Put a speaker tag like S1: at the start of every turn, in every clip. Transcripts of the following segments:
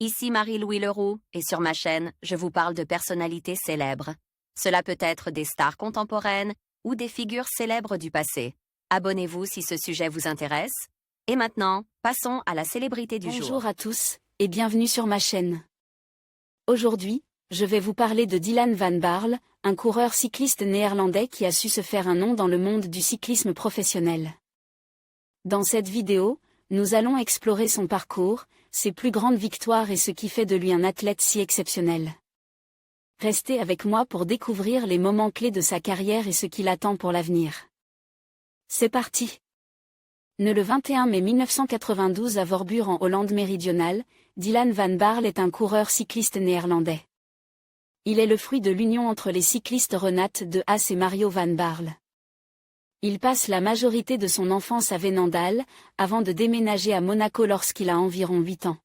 S1: Ici Marie-Louis Leroux, et sur ma chaîne, je vous parle de personnalités célèbres. Cela peut être des stars contemporaines ou des figures célèbres du passé. Abonnez-vous si ce sujet vous intéresse. Et maintenant, passons à la célébrité du jour.
S2: Bonjour à tous, et bienvenue sur ma chaîne. Aujourd'hui, je vais vous parler de Dylan van Baarle, un coureur cycliste néerlandais qui a su se faire un nom dans le monde du cyclisme professionnel. Dans cette vidéo, nous allons explorer son parcours, ses plus grandes victoires et ce qui fait de lui un athlète si exceptionnel. Restez avec moi pour découvrir les moments clés de sa carrière et ce qui l'attend pour l'avenir. C'est parti! Né le 21 mai 1992 à Voorburg en Hollande méridionale, Dylan van Baarle est un coureur cycliste néerlandais. Il est le fruit de l'union entre les cyclistes Renate de Haas et Mario van Baarle. Il passe la majorité de son enfance à Veenendaal, avant de déménager à Monaco lorsqu'il a environ 8 ans.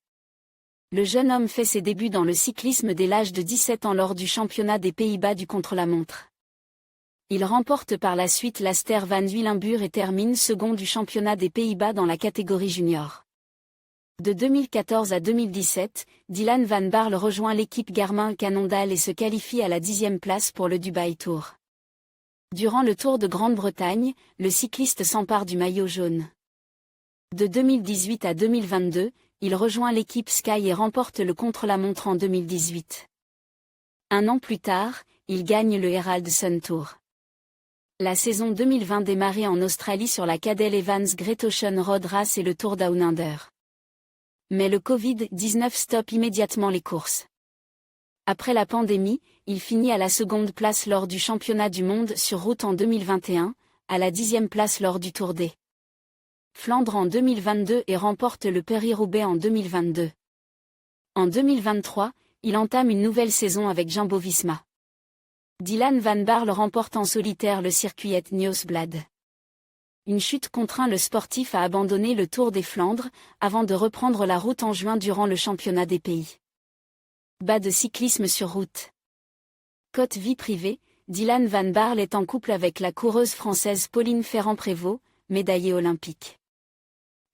S2: Le jeune homme fait ses débuts dans le cyclisme dès l'âge de 17 ans lors du championnat des Pays-Bas du contre-la-montre. Il remporte par la suite l'Aster van Willenburg et termine second du championnat des Pays-Bas dans la catégorie junior. De 2014 à 2017, Dylan van Baarle rejoint l'équipe Garmin Cannondale et se qualifie à la 10e place pour le Dubai Tour. Durant le Tour de Grande-Bretagne, le cycliste s'empare du maillot jaune. De 2018 à 2022, il rejoint l'équipe Sky et remporte le contre-la-montre en 2018. Un an plus tard, il gagne le Herald Sun Tour. La saison 2020 démarrait en Australie sur la Cadel Evans Great Ocean Road Race et le Tour Down Under. Mais le Covid-19 stoppe immédiatement les courses. Après la pandémie, il finit à la seconde place lors du championnat du monde sur route en 2021, à la 10e place lors du Tour des Flandres en 2022 et remporte le Paris-Roubaix en 2022. En 2023, il entame une nouvelle saison avec Jumbo-Visma. Dylan van Baarle remporte en solitaire le circuit Het Nieuwsblad. Une chute contraint le sportif à abandonner le Tour des Flandres, avant de reprendre la route en juin durant le championnat des pays. Bas de cyclisme sur route. Côte vie privée, Dylan van Baarle est en couple avec la coureuse française Pauline Ferrand-Prévot, médaillée olympique.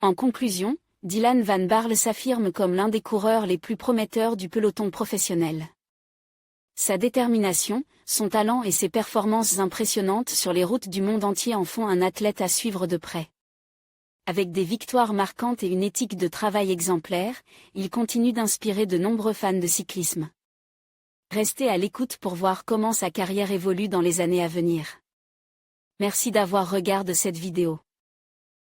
S2: En conclusion, Dylan van Baarle s'affirme comme l'un des coureurs les plus prometteurs du peloton professionnel. Sa détermination, son talent et ses performances impressionnantes sur les routes du monde entier en font un athlète à suivre de près. Avec des victoires marquantes et une éthique de travail exemplaire, il continue d'inspirer de nombreux fans de cyclisme. Restez à l'écoute pour voir comment sa carrière évolue dans les années à venir. Merci d'avoir regardé cette vidéo.